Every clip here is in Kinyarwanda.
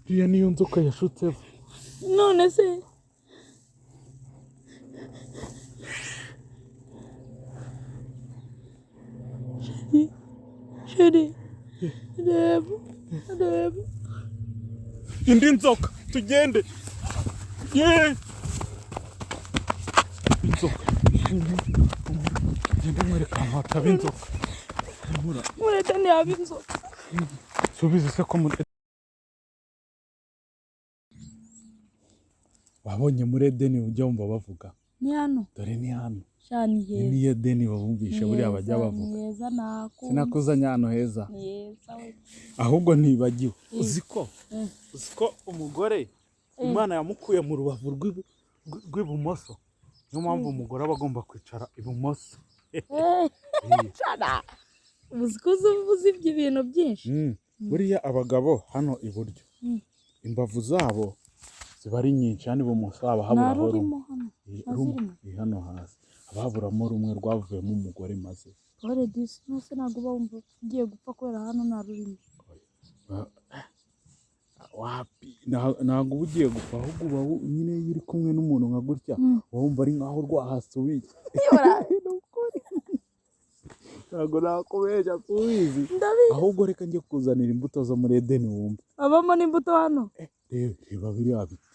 Iriya niyo nzoka yashutse. none se sheri reba Indi nzoka tugende. Inzoka. Gende mwereka ahantu hataba inzoka. murete ntiyaba inzoka. Subiza se ko muri wabonye muri Edeni ujya wumva bavuga. Ni hano Dore ni hano. shani heza. Ni Edeni babumvishe buriya bajya bavuga. Ni heza nako. Sinakuzanya hano heza. Ni heza we. Ahubwo ntibagiwe. Uziko umugore Imana yamukuye mu rubavu rw'ibumoso. Niyo mpamvu umugore aba agomba kwicara ibumoso. Shana. Uzi ibintu byinshi. Buriya abagabo hano iburyo. Imbavu zabo ziba ari nyinshi hano ibumoso haba haburaho rumwe. Hano hasi ababuramo rumwe rwavuyemo umugore maze. Ore disi nose ntabwo bumva ugiye gupfa kubera hano nta rurimi. Wapi ntabwo ugiye gupfa ahubwo uba nyine iyo uri kumwe n'umuntu nka gutya wumva ari nkaho rwahasubiye. Ntabwo nakubeshya kubizi. Ahubwo reka njye kuzanira imbuto zo muri Edeni wumva. Abamo n'imbuto hano. Reba biriya biti.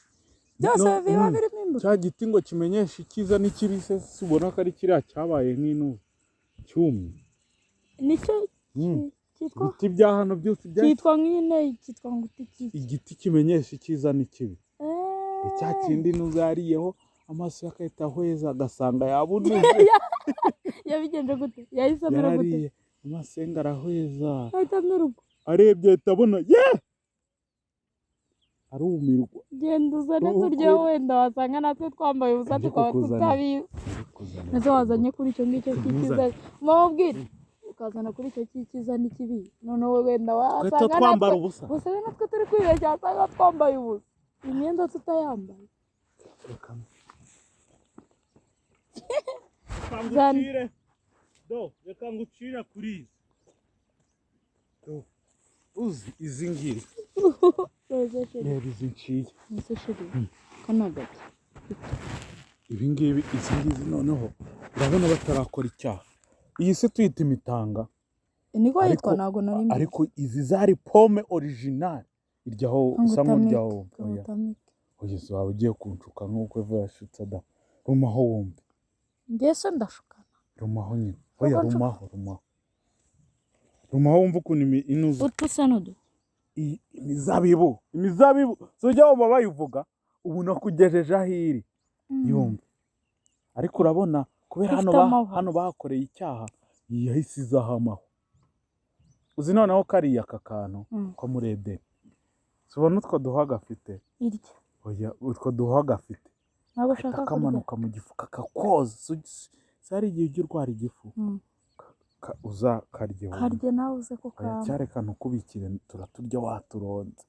Byose biba birimo imbuto. Cya giti ngo kimenyeshe icyiza n'ikibi se ubona ko ari kiriya cyabaye nk'intuba cyumye. Nicyo cyitwa ibiti bya hano byose cyitwa nk'ine cyitwa ngo igiti kimenyesha icyiza n'ikibi. Cya kindi nuzariyeho amaso yakahita ahweza agasanga yabunuze. Yabigenje gute? Yahise amera gute? Amasenga arahweza. Ahita ameruka. Arebye atabona arumirwa. Genda uzane turye wenda wasanga natwe twambaye ubusa tukaba tutabizi. Nazo wazanye kuri icyo ngicyo cyiza. Mubwire ukazana kuri icyo cyiza n'ikibi. Noneho wenda wasanga twambara ubusa. Gusa natwe turi kwibeshya wasanga twambaye ubusa. Imyenda tutayambaye. Reka ngucira kuri izi. Uzi izi ngizi. Reba izi nciye. Kanagati. Ibi ngibi izi ngizi noneho urabona batarakora icyaha. Iyi se tuyita imitanga. Niko yitwa ntago nari. Ariko izi zari pome original. Iryaho usa nk'uryaho. Oya se waba ugiye kunshuka nk'uko Eva yashutse da. Rumaho wumve. Ngese ndashukana. Rumaho nyine. Oya rumaho. Rumaho wumve ukuntu inuze. Utusa nudu. Imizabibu sujya wumva bayivuga ubu nakugejeje ahiri yumva. Ariko urabona kubera hano bakoreye icyaha yahise izahamaho. Uzi noneho kariya aka kantu ko muri Edeni. Subona utwo duha gafite. Irya. Oya utwo duha gafite. Ntabwo ushaka kamanuka mu gifu kakakoza. Sari igihe ujya urwara igifu. Uza karye nawe uze ko kamba. Cyareka ntukubikire turaturya waturonze.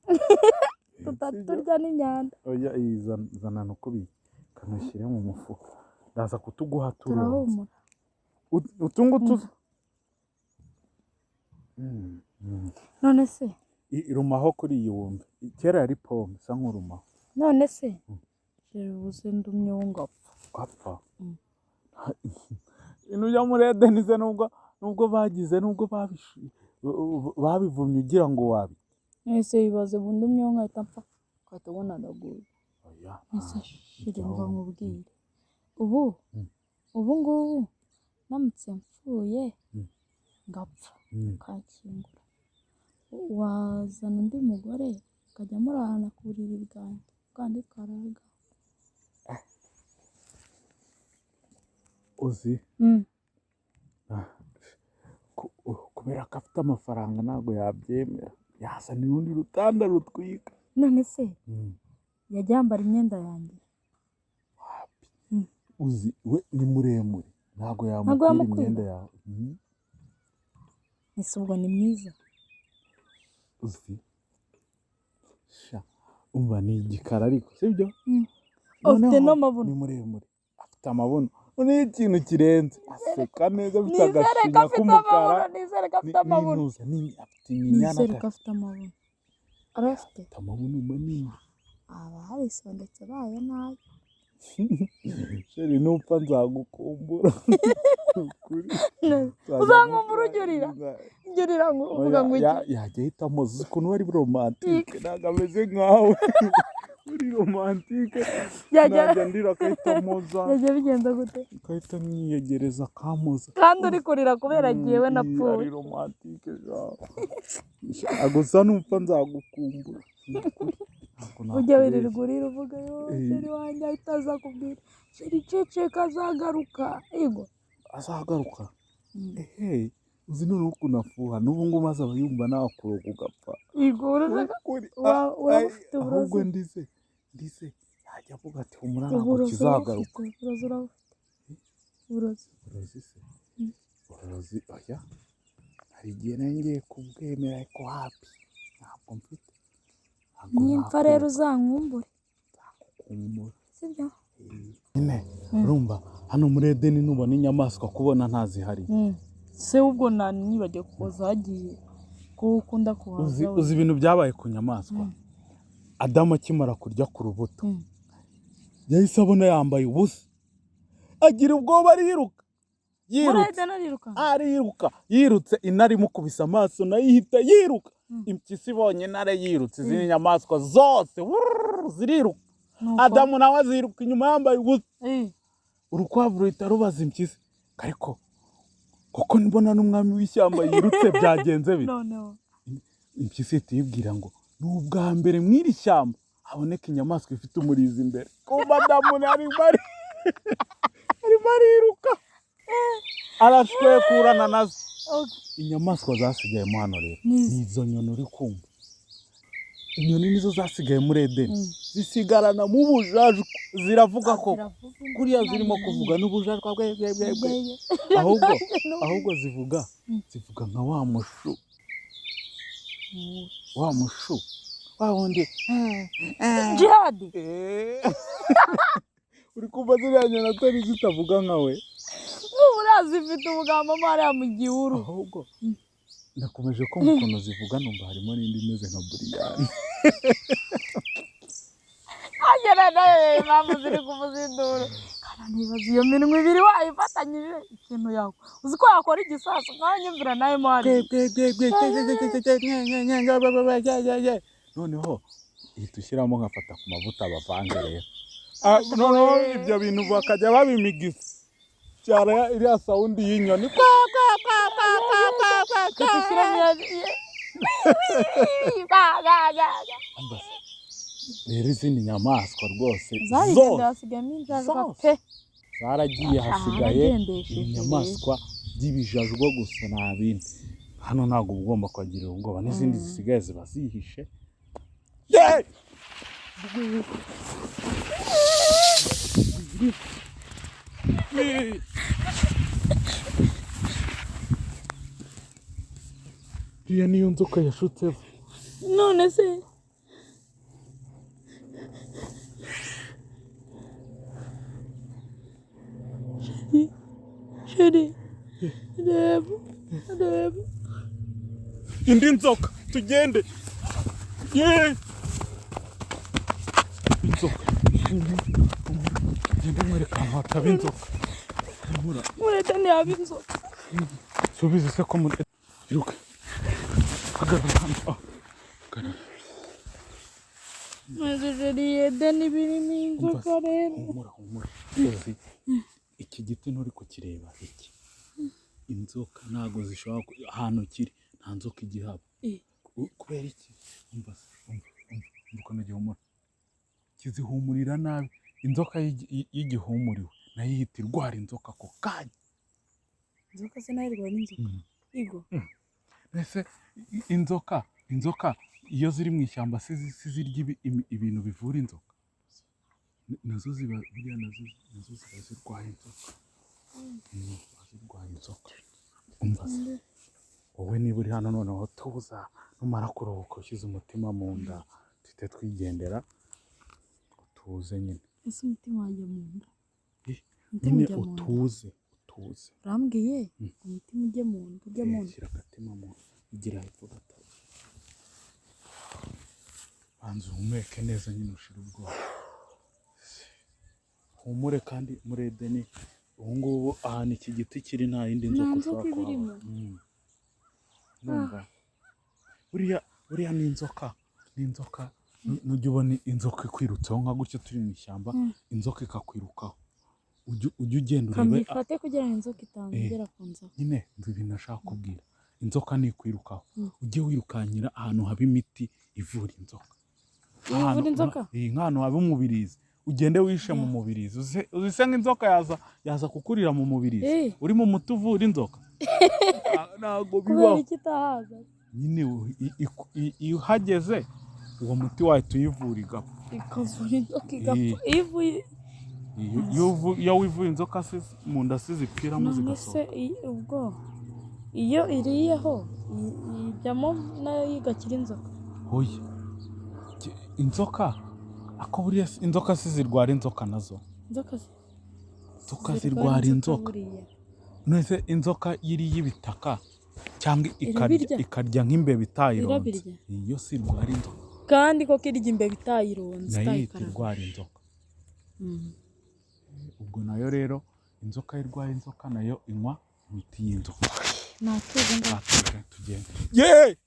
Tutaturya n'imyanda. Oya izana ntukubike kanushyire mu mufuka. Ndaza kutuguha turonze. Turahumura. Utungutu. None se Rumaho kuri iyi wumve. Kera yari pome isa nk'urumaho. None se ubuze ndumye wungapfa. Apfa. Ujya muri Edeni se nubwo bagize nubwo babivumye ugira ngo wabi. Ese bibaze bundumye nkahita mpfa. Ukahita ubona ndaguye. Oya. Ese shiri ngo nkubwire. Ubu ngubu namutse mpfuye ngapfa kakingura. Wazana undi mugore ukajya murahana ku buriri bwanjye kandi twaraga. Uzi kubera ko afite amafaranga ntabwo yabyemera. Yazana urundi rutanda rutwika. None se yajya yambara imyenda yanjye. Uzi we ni muremure ntabwo yamukira imyenda yawe. Ese ubwo ni mwiza. Uzi umva ni igikara ariko sibyo. Afite n'amabuno. Ni muremure afite afite amabuno ni ikintu kirenze aseka neza afite nizere ko agashinya afite k'umukara amabuno nizere ko afite amabuno afite iminyana nizere ko afite amabuno arafite afite amabuno manini aba harisondetse baye nabi sheri nupfa nzagukumbura uzankumbura ujyurira ngo uvuga ngo iki yajya ahitamo ukuntu wari romantike ntabwo ameze nkawe uri romantike najya ndira akahita moza yajya bigenza gute akahita mwiyegereza akamuza kandi uri kurira kubera jyewe napfuye ari romantike gusa nupfa nzagukumbura ujya wirirwa urira uvuga yo sheri wanjye ahita aza kubwira sheri ceceka azagaruka yego azagaruka uzi noneho ukuntu afuha n'ubu ngubu maze aba yumva nakuroga ugapfa yego uraba ufite uburozi ahubwo ndize yajya avuga ati humura ntabwo kizagaruka uburozi oya hari igihe ngiye kubwemera ariko hapi ntabwo mfite nimpfa rero uzankumbure sibyo nyine urumva hano muri Edeni nubona inyamaswa kubona ntazihari se ubwo nibagiye kuza hagiye ko ukunda kuhaza uzi ibintu byabaye ku nyamaswa Adamu akimara kurya ku rubuto yahise abona yambaye ubusa agira ubwoba ariruka yirutse intare imukubise amaso nayo ihita yiruka impyisi ibonye intare yirutse izindi nyamaswa zose ziriruka Adamu nawe aziruka inyuma yambaye ubusa urukwavu ruhita rubaza impyisi ariko koko nibona n'umwami w'ishyamba yirutse byagenze bite impyisi ihita yibwira ngo ni ubwa mbere mw'iri shyamba haboneka inyamaswa ifite umurizo imbere kuba Adamu arimo ariruka arashwekurana nazo inyamaswa zasigayemo hano rero ni izo nyoni uri kumva inyoni nizo zasigaye muri Edeni zisigarana mu bujajwa ziravuga ko kuriya zirimo kuvuga n'ubujajwa ahubwo zivuga nka wa mushu wa wundi jihadi uri kumva ziriya nyoni atari zitavuga nkawe urazi zifite umugambo hariya mu gihuru ahubwo nakomeje ko mu kuntu zivuga numva harimo n'indi imeze nka buriyani agera nayo impamvu ziri kumuzindura nibaza iyo minwa ibiri wayifatanyije ikintu yawe uzi ko yakora igisasu nkaho nyumvira nayo mari noneho ihita ushyiramo nkafata ku mavuta bavange rero noneho ibyo bintu bakajya babimigisa cyara iriya sawundi y'inyoni rero izindi nyamaswa rwose zaragiye hasigaye inyamaswa by'ibijajwa gusa nta bindi hano ntabwo ugomba kwagirira ubwoba n'izindi zisigaye ziba zihishe iyo niyo nzoka yashutseho none se sheri reba indi nzoka tugende inzoka genda mwereka ahantu hataba inzoka murete ntiyaba inzoka subiza se ko muri iruka hagarara hano sheri Edeni birimo inzoka rero humura iki giti nturi kukireba iki inzoka ntabwo zishobora ahantu kiri nta nzoka igihaba kubera iki umva ukuntu gihumura kizihumurira nabi inzoka y'igihumuriwe nayo ihita irwara inzoka ako kanya inzoka se nayo irwara n'inzoka igo mbese inzoka iyo ziri mu ishyamba si zirya ibintu bivura inzoka nazo ziba buriya nazo ziba zirwaye inzoka umva wowe niba uri hano noneho tuza numara kuruhuka ushyize umutima mu nda tuhite twigendera tuze nyine ese umutima wajya mu nda nyine utuze urambwiye umutima ujye mu nda shyira agatima mu nda igira hepfo gato banza uhumeke neza nyine ushira ubwoba humure kandi muri Edeni ubu ngubu ahantu iki giti kiri nta yindi nzoka ushobora kuhaba numva buriya ni inzoka nujya ubona inzoka ikwirutseho nka gutya turi mu ishyamba inzoka ikakwirukaho ujya ugenda urebe kamifate kugira ngo inzoka itangera ku nzoka nyine ibintu nashaka kubwira inzoka nikwirukaho ujye wirukankira ahantu haba imiti ivura inzoka nk'ahantu haba umubirizi ugende wishe mu mubirizi uzise nk'inzoka yaza kukurira mu mubirizi uri mu muti uvura inzoka ntabwo bibaho kubera iki utahaza nyine iyo uhageze uwo muti wahita uyivura igapfa ikavura inzoka igapfa iyo wivuye inzoka mu nda zipfiramo zigasohoka ubwo iyo iriyeho ijyamo nayo igakira inzoka oya inzoka ako buriya inzoka zirwara inzoka nazo inzoka zirwara inzoka none inzoka yiriye ibitaka cyangwa ikarya nk'imbeba itayironze iyo sirwara inzoka kandi koko irya imbeba itayironze nayo irwara inzoka ubwo nayo rero inzoka irwaye inzoka nayo inywa imiti y'inzoka natuze tugende yewe